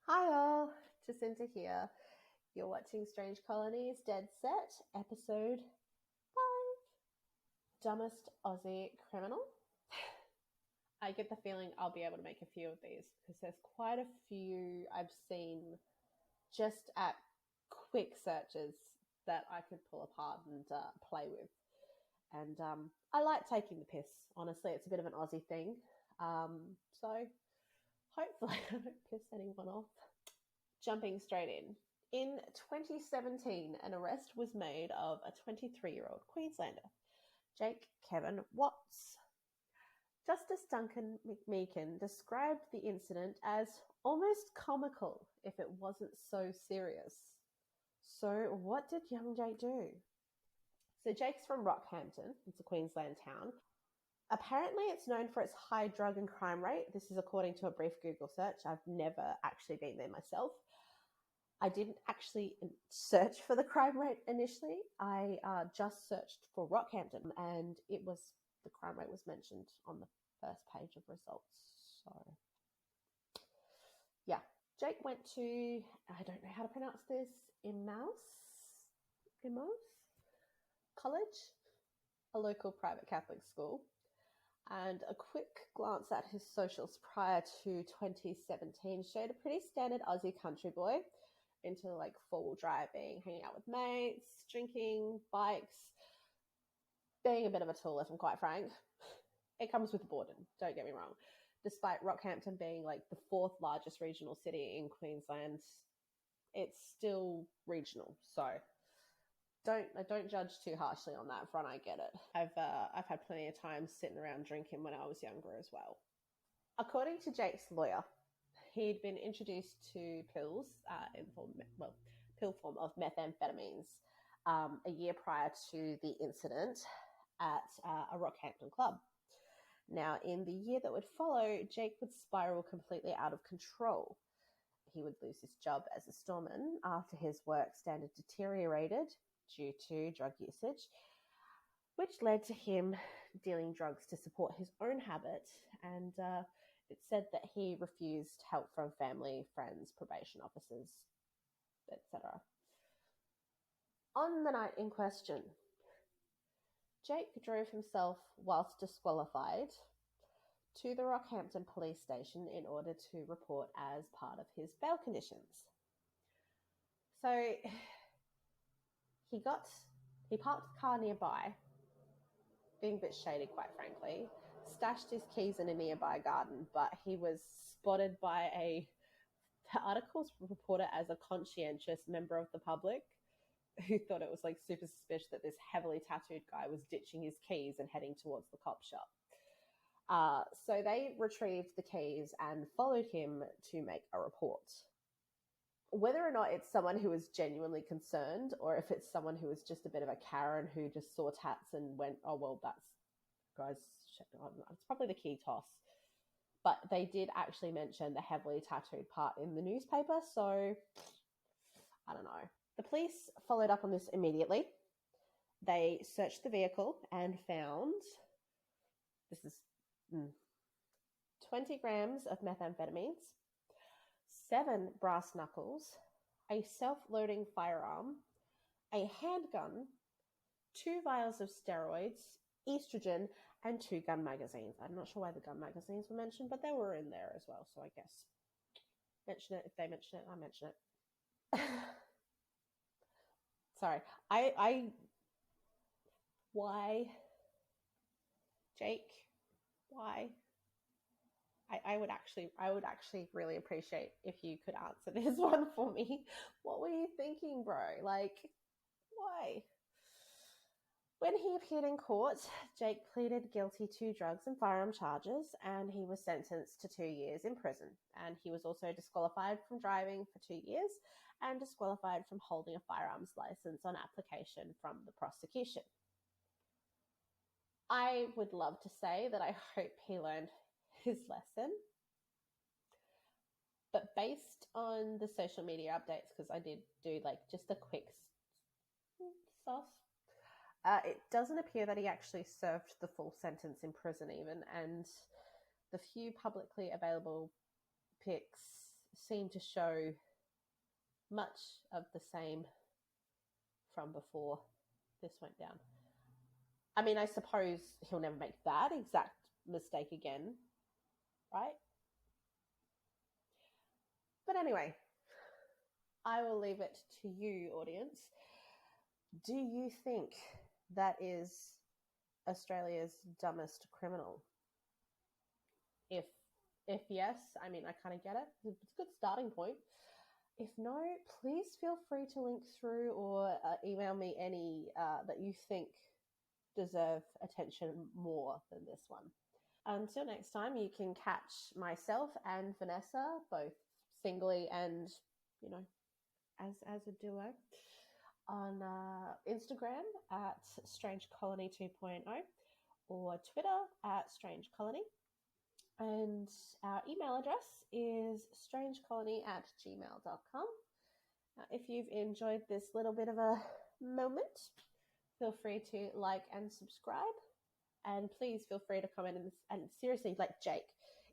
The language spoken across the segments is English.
Hi all, Jacinta here. You're watching Strange Colonies Dead Set, episode 5, Dumbest Aussie Criminal. I get the feeling I'll be able to make a few of these because there's quite a few I've seen just at quick searches that I could pull apart and play with. And I like taking the piss, honestly. It's a bit of an Aussie thing. So hopefully I don't piss anyone off. Jumping straight in. In 2017, an arrest was made of a 23-year-old Queenslander, Jake Kevin Watts. Justice Duncan McMeekin described the incident as almost comical if it wasn't so serious. So what did young Jake do? So Jake's from Rockhampton. It's a Queensland town. Apparently, it's known for its high drug and crime rate. This is according to a brief Google search. I've never actually been there myself. I didn't actually search for the crime rate initially. I just searched for Rockhampton, and the crime rate was mentioned on the first page of results. So, yeah. Jake went to, I don't know how to pronounce this, Emmaus College, a local private Catholic school. And a quick glance at his socials prior to 2017 showed a pretty standard Aussie country boy into like four-wheel driving, hanging out with mates, drinking, bikes, being a bit of a tool, if I'm quite frank. It comes with boredom, don't get me wrong. Despite Rockhampton being like the fourth largest regional city in Queensland, it's still regional. So don't judge too harshly on that front. I get it. I've had plenty of time sitting around drinking when I was younger as well. According to Jake's lawyer, he'd been introduced to pills pill form of methamphetamines a year prior to the incident at a Rockhampton club. Now, in the year that would follow, Jake would spiral completely out of control. He would lose his job as a storeman after his work standard deteriorated due to drug usage, which led to him dealing drugs to support his own habit. And it said that he refused help from family, friends, probation officers, etc. On the night in question, Jake drove himself, whilst disqualified, to the Rockhampton police station in order to report as part of his bail conditions. So he parked the car nearby, being a bit shady, quite frankly, stashed his keys in a nearby garden, but he was spotted by the articles report it as a conscientious member of the public who thought it was like super suspicious that this heavily tattooed guy was ditching his keys and heading towards the cop shop. So they retrieved the keys and followed him to make a report. Whether or not it's someone who is genuinely concerned or if it's someone who is just a bit of a Karen who just saw tats and went, oh, well, that's, guys, it's probably the key toss. But they did actually mention the heavily tattooed part in the newspaper, so I don't know. The police followed up on this immediately. They searched the vehicle and found, this is 20 grams of methamphetamines, 7 brass knuckles, a self-loading firearm, a handgun, 2 vials of steroids, estrogen, and 2 gun magazines. I'm not sure why the gun magazines were mentioned, but they were in there as well, so I guess mention it. If they mention it, I mention it. Sorry. Why? Jake? Why? I would actually really appreciate if you could answer this one for me. What were you thinking, bro? Like, why? When he appeared in court, Jake pleaded guilty to drugs and firearm charges, and he was sentenced to 2 years in prison. And he was also disqualified from driving for 2 years and disqualified from holding a firearms license on application from the prosecution. I would love to say that I hope he learned his lesson. But based on the social media updates, because I did do like just a quick sauce, it doesn't appear that he actually served the full sentence in prison even, and the few publicly available pics seem to show much of the same from before this went down. I mean, I suppose he'll never make that exact mistake again, right? But anyway, I will leave it to you, audience. Do you think that is Australia's dumbest criminal? If yes, I mean, I kind of get it. It's a good starting point. If no, please feel free to link through or email me any that you think deserve attention more than this one. Until next time, you can catch myself and Vanessa both singly and, you know, as a duo on Instagram at Strange Colony 2.0 or Twitter at Strange Colony. And our email address is strangecolony@gmail.com. If you've enjoyed this little bit of a moment, feel free to like and subscribe. And please feel free to comment. And seriously, like Jake,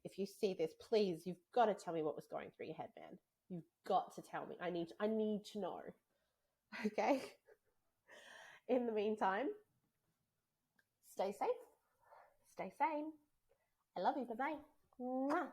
if you see this, please, you've got to tell me what was going through your head, man. You've got to tell me. I need to know. Okay? In the meantime, stay safe. Stay sane. I love you. Bye-bye. Mwah.